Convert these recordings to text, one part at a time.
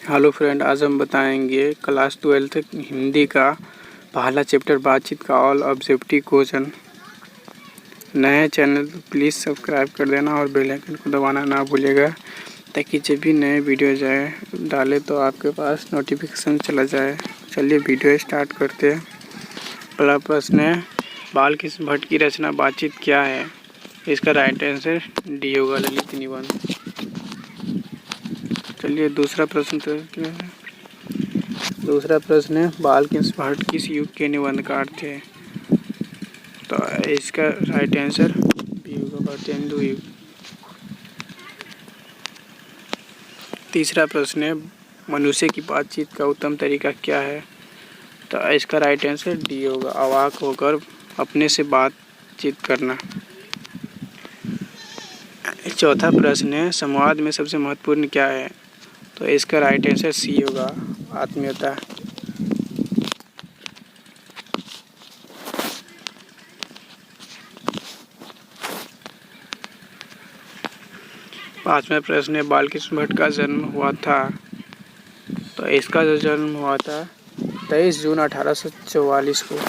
Hello friend, आज हम बताएंगे क्लास 12th हिंदी का पहला चैप्टर बातचीत का ऑल ऑब्जेक्टिव क्वेश्चन। नए चैनल तो प्लीज़ सब्सक्राइब कर देना और बेल आइकन को दबाना ना भूलिएगा, ताकि जब भी नए वीडियो डाले तो आपके पास नोटिफिकेशन चला जाए। चलिए वीडियो स्टार्ट करते हैं। पहला प्रश्न है, बालकृष्ण भट्ट की रचना बातचीत क्या है? इसका राइट आंसर डी होगा, ललित निबंध। चलिए दूसरा प्रश्न क्या है? दूसरा प्रश्न है, बालकृष्ण भट्ट किस युग के निबंधकार थे? तो इसका राइट आंसर बी होगा, तेंदु युग। तीसरा प्रश्न है, मनुष्य की बातचीत का उत्तम तरीका क्या है? तो इसका राइट आंसर डी होगा, अवाक होकर अपने से बातचीत करना। चौथा प्रश्न है, संवाद में सबसे महत्वपूर्ण क्या है? तो इसका राइट आंसर सी होगा, आत्मीयता। पांचवा प्रश्न है, बालकृष्ण भट्ट का जन्म हुआ था? तो इसका जो जन्म हुआ था 23 जून 1844 को।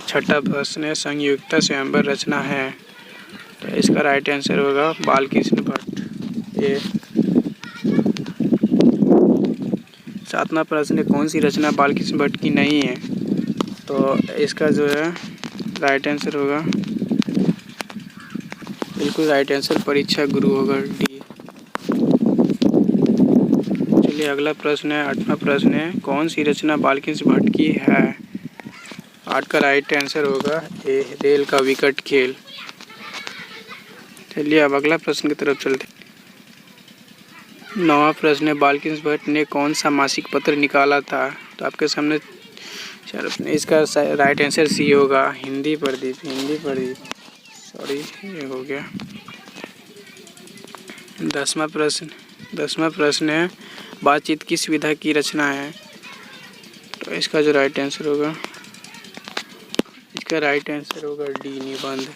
छठा प्रश्न है, संयुक्ता स्वयंवर रचना है? तो इसका राइट आंसर होगा बालकृष्ण भट्ट, ये। सातवां प्रश्न है, कौन सी रचना बालकृष्ण भट्ट की नहीं है? तो इसका जो है राइट आंसर होगा, बिल्कुल राइट आंसर परीक्षा गुरु होगा, डी। चलिए अगला प्रश्न है, आठवां प्रश्न है, कौन सी रचना बालकृष्ण भट्ट की है? 8 का राइट आंसर होगा ए, रेल का विकट खेल। चलिए अब अगला प्रश्न की तरफ चलते हैं। 9वां प्रश्न है, बालकृष्ण भट्ट ने कौन सा मासिक पत्र निकाला था? तो आपके सामने इसका राइट आंसर सी होगा, हिंदी प्रदीप। सॉरी, ये हो गया। 10वां प्रश्न है, बातचीत किस विधा की रचना है? तो इसका जो राइट आंसर होगा, इसका राइट आंसर होगा डी, निबंध।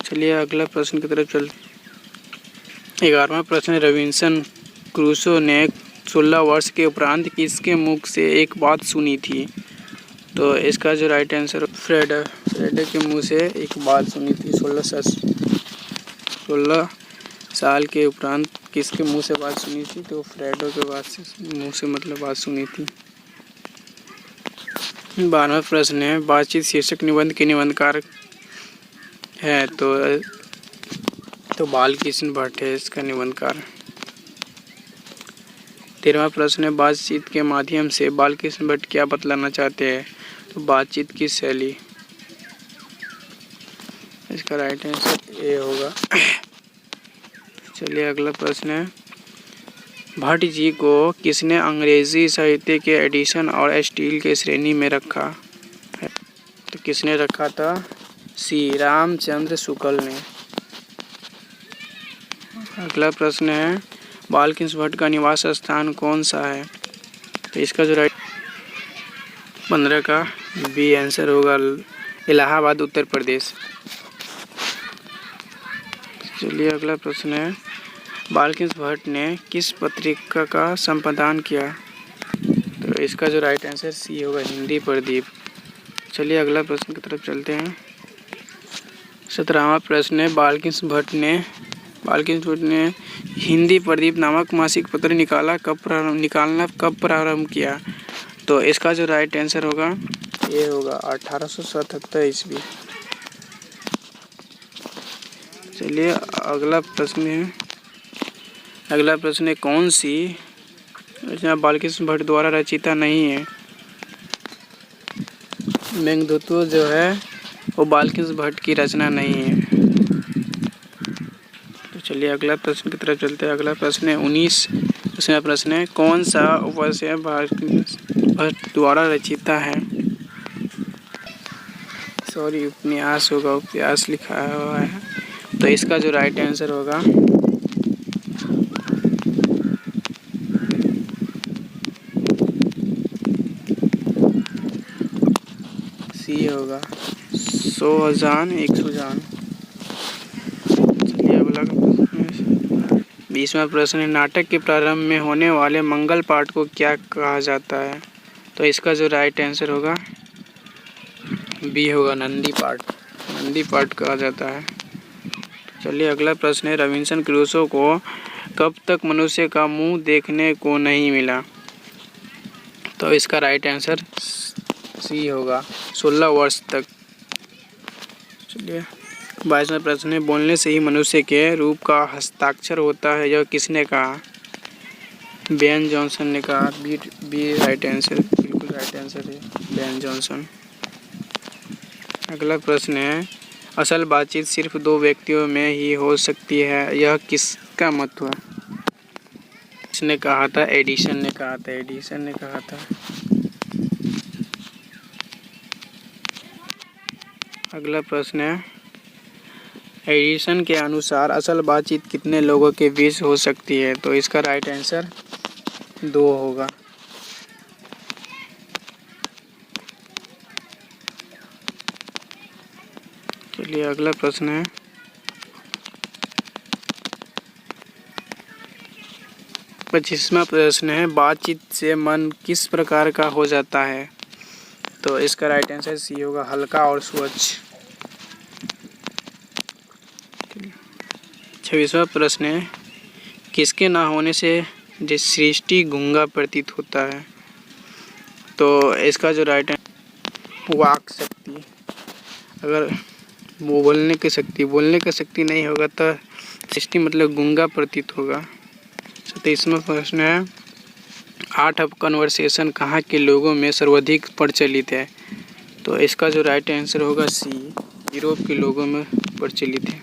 चलिए अगला प्रश्न की तरफ चलते। 11वां प्रश्न है, रॉबिन्सन क्रूसो ने 16 वर्ष के उपरांत किसके मुख से एक बात सुनी थी? तो इसका जो राइट आंसर, फ्रेडे के मुंह से एक बात सुनी थी। 16 साल के उपरांत किसके मुंह से बात सुनी थी? तो फ्रेडो के मुंह से मतलब बात सुनी थी। 12वां प्रश्न है, बातचीत शीर्षक निबंध के निबंधकार है? तो बालकृष्ण भट्ट है इसका निबंधकार। 13वां प्रश्न है, बातचीत के माध्यम से बालकृष्ण भट्ट क्या बतलाना चाहते हैं? तो बातचीत की शैली। इसका राइट आंसर ए होगा। चलिए अगला प्रश्न है, भट्ट जी को किसने अंग्रेजी साहित्य के एडिशन और स्टील के श्रेणी में रखा है? तो किसने रखा था? सी, रामचंद्र शुक्ल ने। अगला प्रश्न है, बालकृष्ण भट्ट का निवास स्थान कौन सा है? तो इसका जो राइट 15 का बी आंसर होगा, इलाहाबाद, उत्तर प्रदेश। चलिए अगला प्रश्न है, बालकृष्ण भट्ट ने किस पत्रिका का संपादन किया? तो इसका जो राइट आंसर सी होगा, हिंदी प्रदीप। चलिए अगला प्रश्न की तरफ चलते हैं। 17वां प्रश्न है, बालकृष्ण भट्ट ने हिंदी प्रदीप नामक मासिक पत्र निकालना कब प्रारंभ किया? तो इसका जो राइट आंसर होगा ये होगा 1877 ईस्वी। चलिए अगला प्रश्न है, कौन सी रचना बालकृष्ण भट्ट द्वारा रचिता नहीं है? मेघदूत जो है वो बालकृष्ण भट्ट की रचना नहीं है। तो चलिए अगला प्रश्न की तरफ चलते हैं। अगला प्रश्न है 19वां प्रश्न है, कौन सा उपन्यास बालकृष्ण भट्ट द्वारा रचिता है? सॉरी, उपन्यास होगा, उपन्यास लिखा हुआ है। तो इसका जो राइट आंसर होगा सी होगा, 100 एक सुजान। चलिए अगला 20वां प्रश्न है, नाटक के प्रारंभ में होने वाले मंगल पाठ को क्या कहा जाता है? तो इसका जो राइट आंसर होगा बी होगा, नंदी पाठ। नंदी पाठ कहा जाता है। चलिए अगला प्रश्न है, रॉबिन्सन क्रूसो को कब तक मनुष्य का मुंह देखने को नहीं मिला? तो इसका राइट आंसर सी होगा, 16 वर्ष तक। चलिए 22वां प्रश्न है, बोलने से ही मनुष्य के रूप का हस्ताक्षर होता है, यह किसने कहा? बेन जॉनसन ने कहा। बी राइट आंसर, बिल्कुल राइट आंसर है बेन जॉनसन। अगला प्रश्न है, असल बातचीत सिर्फ 2 व्यक्तियों में ही हो सकती है, यह किसका मत हुआ? इसने कहा था, एडिसन ने कहा था। एडिसन ने कहा था। अगला प्रश्न है, एडिसन के अनुसार असल बातचीत कितने लोगों के बीच हो सकती है? तो इसका राइट आंसर 2 होगा। चलिए अगला प्रश्न है, 25वां प्रश्न है, बातचीत से मन किस प्रकार का हो जाता है? तो इसका राइट आंसर सी होगा, हल्का और स्वच्छ। 26वां प्रश्न है, किसके ना होने से सृष्टि गूंगा प्रतीत होता है? तो इसका जो राइट आंसर वाक शक्ति। अगर वो बोलने की शक्ति नहीं होगा तो सृष्टि मतलब गूंगा प्रतीत होगा। 27वां प्रश्न है, आर्ट ऑफ कन्वर्सेशन कहाँ के लोगों में सर्वाधिक प्रचलित है? तो इसका जो राइट आंसर होगा सी, यूरोप के लोगों में प्रचलित है।